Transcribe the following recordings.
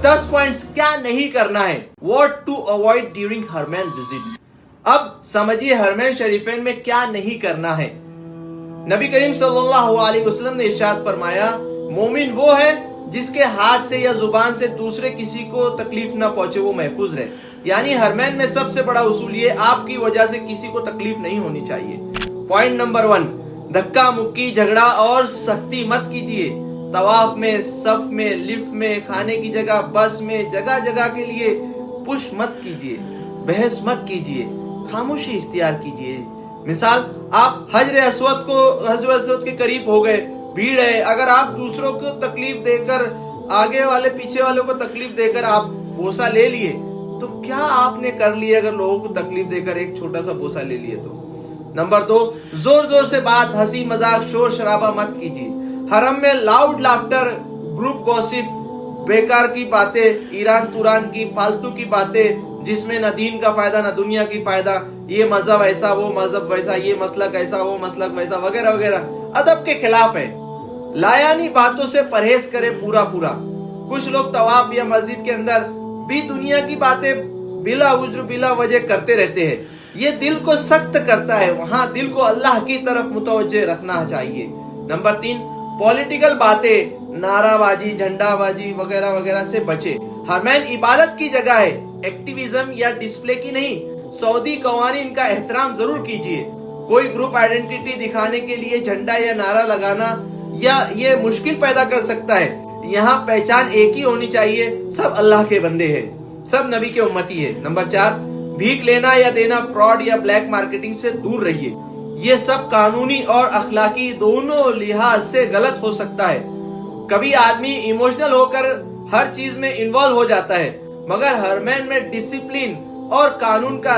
10 points کیا نہیں کرنا ہے. What to avoid during حرمین visit. اب سمجھیے حرمین شریفین میں کیا نہیں کرنا ہے. نبی کریم صلی اللہ علیہ وسلم نے ارشاد فرمایا مومن وہ ہے جس کے ہاتھ سے یا زبان سے دوسرے کسی کو تکلیف نہ پہنچے، وہ محفوظ رہے. یعنی حرمین میں سب سے بڑا اصول یہ آپ کی وجہ سے کسی کو تکلیف نہیں ہونی چاہیے. پوائنٹ نمبر 1، دھکا مکی، جھگڑا اور سختی مت کیجیے. طواف میں، صف میں، لفٹ میں، کھانے کی جگہ، بس میں، جگہ جگہ کے لیے پش مت کیجیے، بحث مت کیجیے، خاموشی اختیار کیجیے. مثال، آپ حجر اسود کے قریب ہو گئے، بھیڑ ہے، اگر آپ دوسروں کو تکلیف دے کر، آگے والے پیچھے والوں کو تکلیف دے کر آپ بوسہ لے لیے تو کیا آپ نے کر لیا اگر لوگوں کو تکلیف دے کر ایک چھوٹا سا بوسہ لے لیے تو. نمبر 2، زور زور سے بات، ہنسی مذاق، شور شرابہ مت کیجیے. حرم میں لاؤڈ لافٹر، گروپ گوسپ، بیکار کی باتیں، ایران توران کی فالتو کی باتیں جس میں نہ دین کا فائدہ نہ دنیا کی فائدہ، یہ مذہب ایسا، وہ مذہب ویسا، یہ مسلک ایسا، وہ مسلک ویسا، وغیرہ وغیرہ، ادب کے خلاف ہے. لایانی باتوں سے پرہیز کرے پورا. کچھ لوگ طواف یا مسجد کے اندر بھی دنیا کی باتیں بلا عذر بلا وجہ کرتے رہتے ہیں. یہ دل کو سخت کرتا ہے، وہاں دل کو اللہ کی طرف متوجہ رکھنا چاہیے. نمبر 3، پولیٹیکل باتیں، نعرہ بازی، جھنڈا بازی وغیرہ وغیرہ سے بچے. حرمین عبادت کی جگہ ہے، ایکٹیویزم یا ڈسپلے کی نہیں. سعودی قوانین کا احترام ضرور کیجیے. کوئی گروپ آئیڈینٹی دکھانے کے لیے جھنڈا یا نعرہ لگانا یا یہ مشکل پیدا کر سکتا ہے. یہاں پہچان ایک ہی ہونی چاہیے، سب اللہ کے بندے ہیں، سب نبی کے امتی ہیں. نمبر 4، بھیک لینا یا دینا، فراڈ یا بلیک مارکیٹنگ سے دور رہیے. یہ سب قانونی اور اخلاقی دونوں لحاظ سے غلط ہو سکتا ہے. کبھی آدمی ایموشنل ہو کر ہر چیز میں انوالو ہو جاتا ہے، مگر حرمین میں ڈسپلین اور قانون کا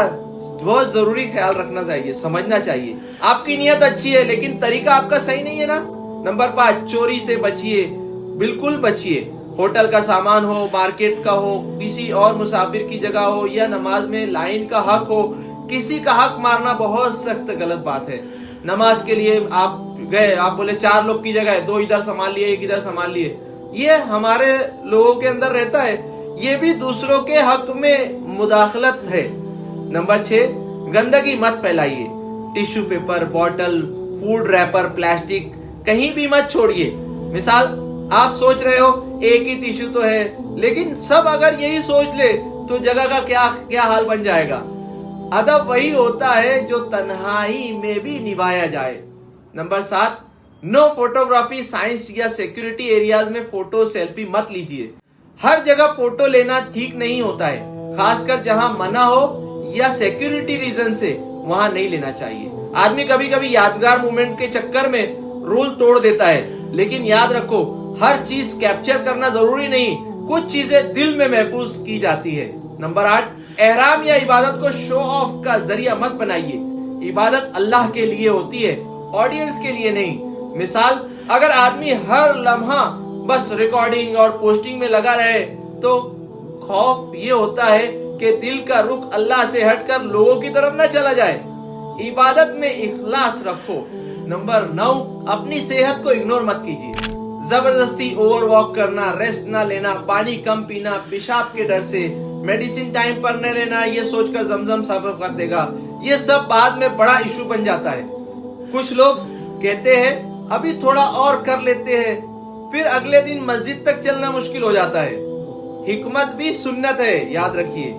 بہت ضروری خیال رکھنا چاہیے، سمجھنا چاہیے. آپ کی نیت اچھی ہے لیکن طریقہ آپ کا صحیح نہیں ہے نا. نمبر 5، چوری سے بچیے، بالکل بچیے. ہوٹل کا سامان ہو، مارکیٹ کا ہو، کسی اور مسافر کی جگہ ہو یا نماز میں لائن کا حق ہو، کسی کا حق مارنا بہت سخت غلط بات ہے. نماز کے لیے آپ گئے، آپ بولے 4 لوگ کی جگہ ہے 2 ادھر سنبھال لیے، 1 ادھر سنبھال لیے. یہ ہمارے لوگوں کے اندر رہتا ہے، یہ بھی دوسروں کے حق میں مداخلت ہے. نمبر 6، گندگی مت پھیلائیے. Tissue paper, bottle, food wrapper, plastic کہیں بھی مت چھوڑیے. مثال، آپ سوچ رہے ہو ایک ہی ٹیشو تو ہے، لیکن سب اگر یہی سوچ لے تو جگہ کا کیا حال بن جائے گا. ادب وہی ہوتا ہے جو تنہائی میں بھی نبھایا جائے. نمبر 7، نو فوٹوگرافی. سائنس یا سیکیورٹی ایریاز میں فوٹو سیلفی مت لیجیے. ہر جگہ فوٹو لینا ٹھیک نہیں ہوتا ہے، خاص کر جہاں منع ہو یا سیکیورٹی ریزن سے وہاں نہیں لینا چاہیے. آدمی کبھی کبھی یادگار مومنٹ کے چکر میں رول توڑ دیتا ہے، لیکن یاد رکھو ہر چیز کیپچر کرنا ضروری نہیں، کچھ چیزیں دل میں محفوظ کی جاتی ہے. نمبر 8، احرام یا عبادت کو شو آف کا ذریعہ مت بنائیے. عبادت اللہ کے لیے ہوتی ہے، آڈینس کے لیے نہیں. مثال، اگر آدمی ہر لمحہ بس ریکارڈنگ اور پوسٹنگ میں لگا رہے تو خوف یہ ہوتا ہے کہ دل کا رخ اللہ سے ہٹ کر لوگوں کی طرف نہ چلا جائے. عبادت میں اخلاص رکھو. نمبر 9، اپنی صحت کو اگنور مت کیجیے. زبردستی اوور واک کرنا، ریسٹ نہ لینا، پانی کم پینا، پیشاب کے ڈر سے، میڈیسن ٹائم پر نہ لینا یہ سوچ کر زمزم صبر کر دے گا، یہ سب بعد میں بڑا ایشو بن جاتا ہے. کچھ لوگ کہتے ہیں ابھی تھوڑا اور کر لیتے ہیں، پھر اگلے دن مسجد تک چلنا مشکل ہو جاتا ہے. حکمت بھی سنت ہے، یاد رکھیے.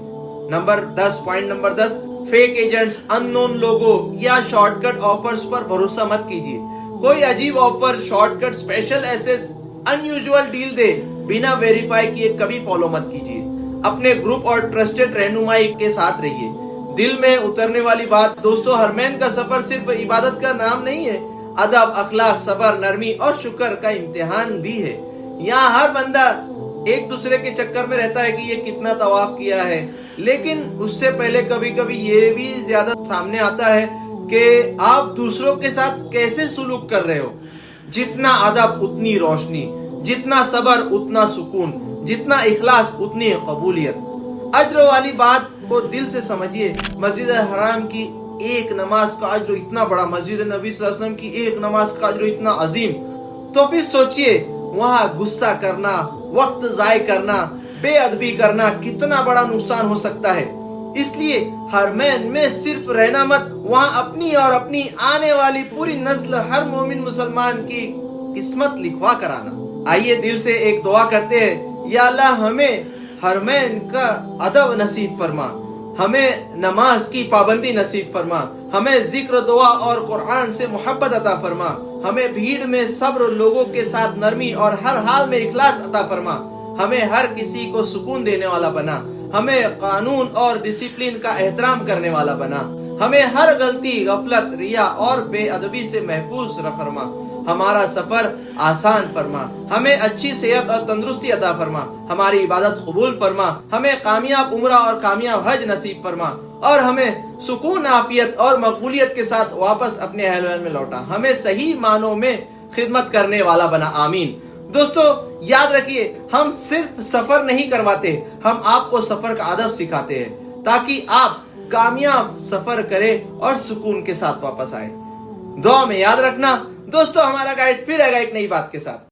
پوائنٹ نمبر 10، فیک ایجنٹس، ان نون لوگوں یا شارٹ کٹ آفرز پر بھروسہ مت کیجیے. کوئی عجیب offer, short cut, special access, unusual deal دے، بنا ویریفائی کیے کبھی فالو مت کیجیے. اپنے گروپ اور ٹرسٹڈ رہنمائی کے ساتھ رہیے. دل میں اترنے والی بات دوستو، حرمین کا سفر صرف عبادت کا نام نہیں ہے، ادب، اخلاق، صبر، نرمی اور شکر کا امتحان بھی ہے. یہاں ہر بندہ ایک دوسرے کے چکر میں رہتا ہے کہ یہ کتنا طواف کیا ہے، لیکن اس سے پہلے کبھی کبھی یہ بھی زیادہ سامنے آتا ہے کہ آپ دوسروں کے ساتھ کیسے سلوک کر رہے ہو. جتنا ادب اتنی روشنی، جتنا صبر اتنا سکون، جتنا اخلاص اتنی قبولیت. اجر والی بات کو دل سے سمجھیے. مسجد حرام کی ایک نماز کا اجر اتنا بڑا، مسجد نبی صلی اللہ علیہ وسلم کی ایک نماز کا اجر اتنا عظیم. تو پھر سوچئے وہاں غصہ کرنا، وقت ضائع کرنا، بے ادبی کرنا کتنا بڑا نقصان ہو سکتا ہے۔ اس لیے حرمین میں صرف رہنا مت، وہاں اپنی اور اپنی آنے والی پوری نسل ہر مومن مسلمان کی قسمت لکھوا کر آنا۔ آئیے دل سے ایک دعا کرتے ہیں، یا اللہ ہمیں حرمین کا ادب نصیب فرما، ہمیں نماز کی پابندی نصیب فرما، ہمیں ذکر دعا اور قرآن سے محبت عطا فرما، ہمیں بھیڑ میں صبر، لوگوں کے ساتھ نرمی اور ہر حال میں اخلاص عطا فرما، ہمیں ہر کسی کو سکون دینے والا بنا، ہمیں قانون اور ڈسپلن کا احترام کرنے والا بنا، ہمیں ہر غلطی، غفلت، ریا اور بے ادبی سے محفوظ فرما، ہمارا سفر آسان فرما، ہمیں اچھی صحت اور تندرستی عطا فرما، ہماری عبادت قبول فرما، ہمیں کامیاب عمرہ اور کامیاب حج نصیب فرما، اور ہمیں سکون، عافیت اور مقبولیت کے ساتھ واپس اپنے اہل ویل میں لوٹا، ہمیں صحیح معنوں میں خدمت کرنے والا بنا، آمین۔ دوستو یاد رکھیے، ہم صرف سفر نہیں کرواتے، ہم آپ کو سفر کا ادب سکھاتے ہیں تاکہ آپ کامیاب سفر کریں اور سکون کے ساتھ واپس آئے۔ دعا میں یاد رکھنا۔ دوستو ہمارا گائیڈ پھر آئے گا ایک نئی بات کے ساتھ۔